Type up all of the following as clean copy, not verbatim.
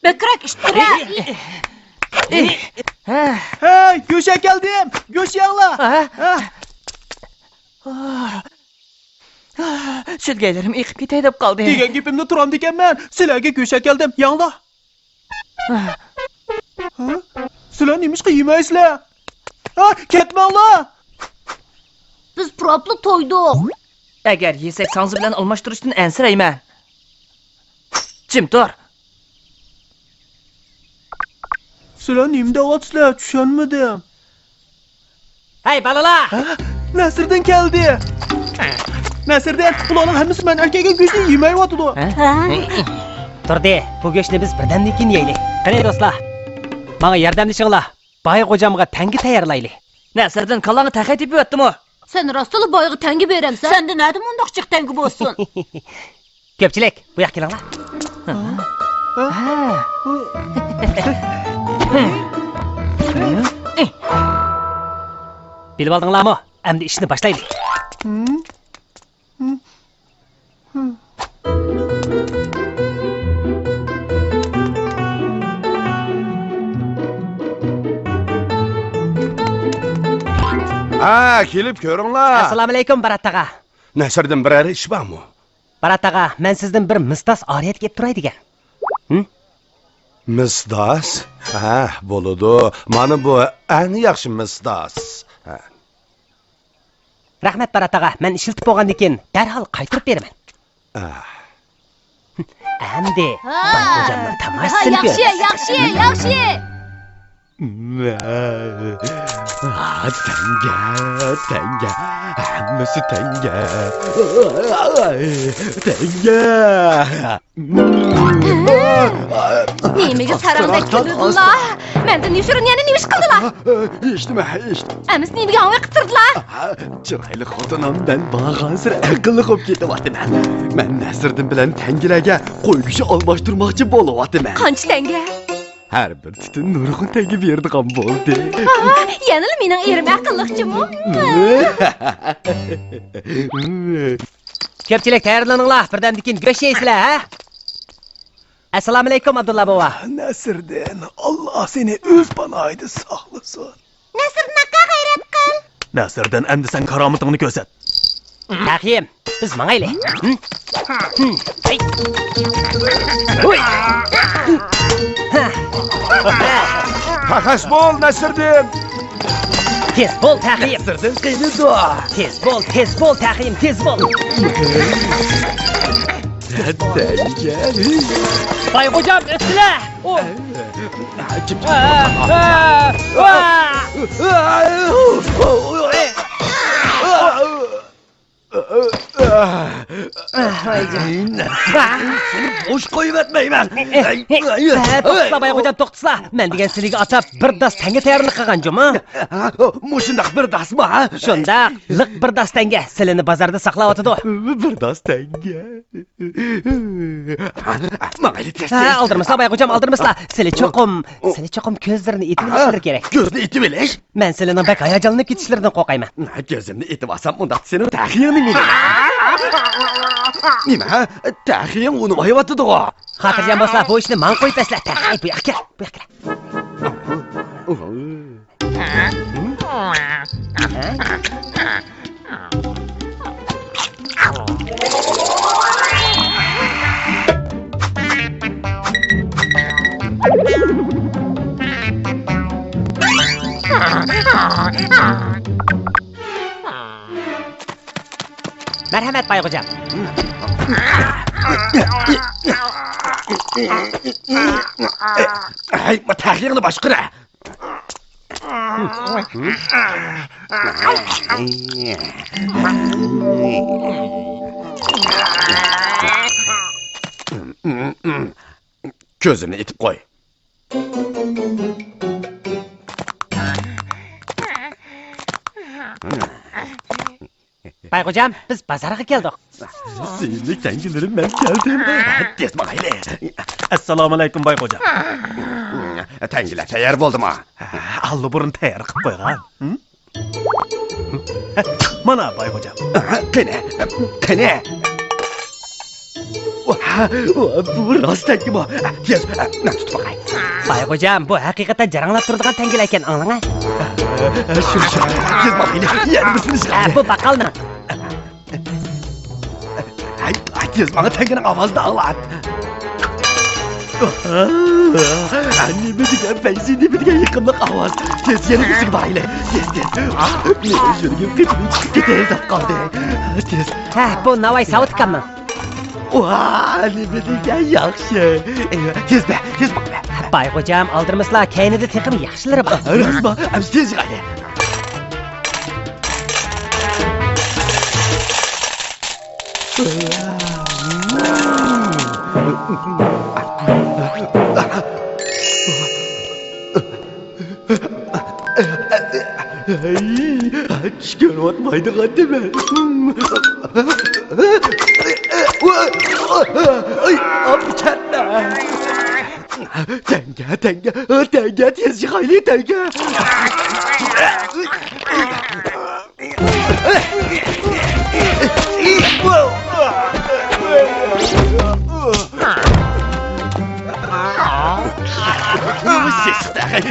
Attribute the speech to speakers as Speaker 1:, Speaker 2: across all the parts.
Speaker 1: Bökrek iştire.
Speaker 2: Hey, göşe geldim. Göş yağla.
Speaker 3: Sülgeylerim yıkıp gitey dep kaldı.
Speaker 2: Degen gipimde turam deken ben. Silerge göşe geldim. Yağla. Siler neymiş ki yemeysizler? Ketme Allah.
Speaker 1: Biz proplu toyduk.
Speaker 3: Eğer yesek sanzı bilen almaştırıştın ensireymen. Jim dur.
Speaker 2: Siler neyimde vatsızlar, düşenmedim.
Speaker 3: Hey balalar.
Speaker 2: Nasır'dan geldi. Nasır'dan, ulanın hemisi ben erkeğe güçlü yemeği vatıdı.
Speaker 4: Dur de, bu göçni biz birden kin yeyli. Qani dostlar, bana yardımlaşыңlar. Bay kocamga tangi tayarlaylı.
Speaker 3: Nesirden kalanı takay tipi öttüm o.
Speaker 1: Sen rastlı bayağı tengi beremsen. Sen de nerede mundakçık tengi bolsun?
Speaker 4: Köpçülek, bu yak kelinglar. Bilib aldыңlarmı? Endi işini başlaylı.
Speaker 5: Kelip ko'ringlar.
Speaker 4: Assalomu alaykum Barat ağa.
Speaker 5: Nasirdan biror ish bormi?
Speaker 4: Barat ağa, men sizdan bir mistos oriyat kelib turay degan.
Speaker 5: Misdos? Bo'ladi. Mana bu eng yaxshi misdos.
Speaker 4: Rahmat Barat ağa, men ishiltib bo'lgandan keyin darhol qaytarib beraman. Endi bay kocamni tamoshasini ko'r.
Speaker 1: Yaxshi.
Speaker 5: Tanga. Hammasi tanga.
Speaker 1: Neymiga sarangdek kıldılar? Menden nişürün yani neymiş kıldılar?
Speaker 5: Eshitma.
Speaker 1: Emis neymiga havaya kıtırdılar?
Speaker 5: Chiroyli xotinimdan bag'ansir aqlli bo'lib ketyapman. Men Nasirdan bilan tangilarga qo'yguchi almashtirmoqchi bo'lyapman.
Speaker 1: Qancha tenge?
Speaker 5: Har bir tutun nurg'un tagi berdigan bo'ldi.
Speaker 1: Yanıl mening erim aqlliqchimi?
Speaker 4: Köpçülek tayyorlaninglar, birdan keyin go'sht yeysizlar, ha? Assalomu alaykum Abdulla bova.
Speaker 2: Nasir'den, Allah seni öz panoyida saqlasin.
Speaker 1: Nasır naqa g'ayrat qil.
Speaker 2: Nasir'den endi sen karamatını ko'rsat.
Speaker 4: Taqiyim, biz mangayli.
Speaker 5: Qaqas bo'l Nasirdan.
Speaker 4: Tez bo'l taqiyim.
Speaker 5: Nasirdan qiydi.
Speaker 4: Tez bo'l taqiyim, tez bo'l. Bay kocam öptüler.
Speaker 5: Boş koyuvermeymen.
Speaker 4: To'xtala bay kocam to'xtasizlar. Men degan sizlarga atab bir das tanga tayyorlik qilganjim, ha?
Speaker 5: Mushundaq bir dasmi, ha?
Speaker 4: Shunda liq bir das tanga silini bozorda saqlab o'tadi.
Speaker 5: Bir das tanga. Mangayli tez.
Speaker 4: Aldırmaslar bay kocam, aldırmaslar. Sizlar cho'qim ko'zlarini etib olishlar kerak.
Speaker 5: Ko'zni etib elish?
Speaker 4: Men sizlarning bak hayajonlanib ketishlaridan qo'rqayman.
Speaker 5: Ko'zimni etib olsam, unda seni taxiyani meni. Nima? Taxiyan uni oyotdi-ku.
Speaker 4: Xotirjam bo'lsa, bu ishni men qo'yib tasla. Ay, bu yoqqa, bu yoqqa. Merhamet bay kocam.
Speaker 5: Ay, taxiyani boshqara. Ko'zini etib qo'y.
Speaker 4: Bay kocam, biz pazarga keldik.
Speaker 5: Seninle tengilerim ben geldim. Tez bakayla.
Speaker 2: Assalomu alaykum bay kocam.
Speaker 5: Tengiler tayyor bo'ldi mu?
Speaker 2: Allı burun tayyor qilib qo'ygan. Mana bay kocam.
Speaker 5: Qani. Bu rost tengi bu. Tez, men tutib bakay.
Speaker 4: Bayxo'jam, bu haqiqatan jaranglab turadigan tangalar ekan, anglang.
Speaker 5: Şu, tez bakayım. Yeni misiniz?
Speaker 4: Bu baqqalmi?
Speaker 5: Ay, tez bana tenginin avazını anlat. Annemi diken, benzinimi diken yıkımlık avaz. Tez yeni misin bakayım. Tez. Ne şurgum kıçını gider dap kaldı. Tez.
Speaker 4: Bu Navoiy Savit ekanmi?
Speaker 5: Annemi diken yaxşı. Tez bak be.
Speaker 4: Bayxo'jam, aldirmaslar, kaynida teqim yaxshilari bor.
Speaker 5: Rastma, tez gaydi. Çıkarvatmaydı kademe. Ay, apçatla. Tenge, tez çıkaylı tenge.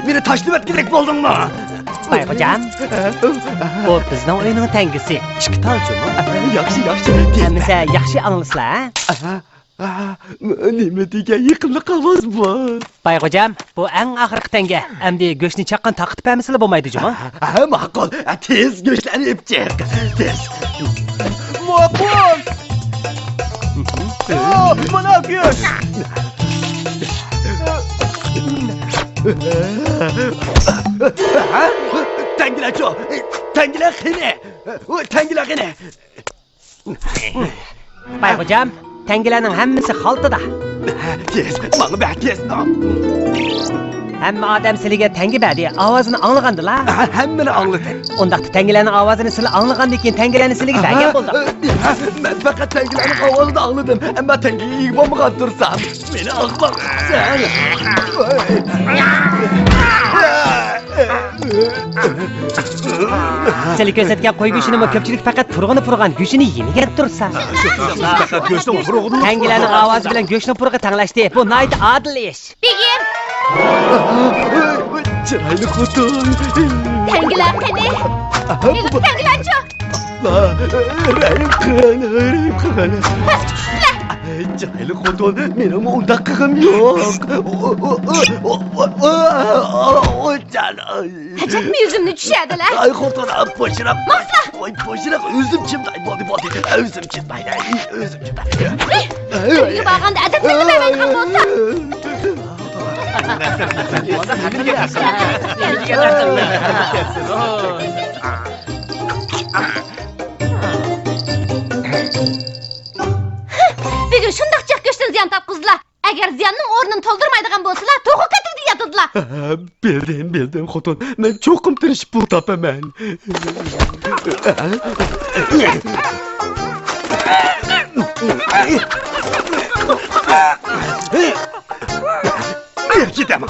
Speaker 5: Meni tashlab etgidek bo'ldingmi?
Speaker 4: Bayxo'jam, bu bizning o'yinning tangisi. Ikki tolchumi?
Speaker 5: Yaxshi.
Speaker 4: Hammasi yaxshi anglasizlar,
Speaker 5: Nima degan yiqimli ovoz bu?
Speaker 4: Bayxo'jam, bu eng oxirgi tanga. Endi go'shtni chaqqan taqib bermaslar bo'lmaydi-jumi?
Speaker 5: Ma'qul. Tez go'shtlarni ip chiq. Tez.
Speaker 2: Makbul! Bu ne yapıyorsun?
Speaker 5: Tengiler çok. Tengiler xini.
Speaker 4: Bayxo'jam, tangalarning hammasi xaltada.
Speaker 5: Tez. Bana bak tez.
Speaker 4: Hamma odam sizlarga tanga berdi, ovozini anglagandilar.
Speaker 5: Hammani anglatay.
Speaker 4: Undaqda tangalarning ovozini sizlar anglagandan keyin tangalarni sizlarga bergan bo'ldi.
Speaker 5: Ben fakat tengilerin havasını anladım. Ama tengiyi iyi bomba dursam. Beni akmak sen.
Speaker 4: Sizlar ko'rsatgan qo'y go'shtini ko'pchilik faqat purg'ini go'shtini yemagan tursa.
Speaker 5: Fakat göğsüm vuruldu.
Speaker 4: Tangalarning ovozi bilan go'shtni purg'i tanglashdi. Bu nayt adil ish.
Speaker 1: Begim,
Speaker 5: Çıraylı kutun.
Speaker 1: tangilar qani? Tangilarchi.
Speaker 5: Rahim kıranı. Çıraylı kutun. Benim onda kığım yok. O canım.
Speaker 1: Hajatmi yuzimni tushadilar.
Speaker 5: Ay kutun boşuna.
Speaker 1: Maqsa!
Speaker 5: Oy boşuna üzüm çimday. Bodi. Üzüm çimday.
Speaker 1: To'yga borganda adablanmaydigan bo'lsam. Begim shundoq jiq go'shtini ziyon topqizdilar. Agar ziyonning o'rnini to'ldirmaydigan bo'lsalar, to'g'ri qatildi yotadilar.
Speaker 5: Bildim kutun. Ben çok kumtırışıp bu tapamen. Gidemem.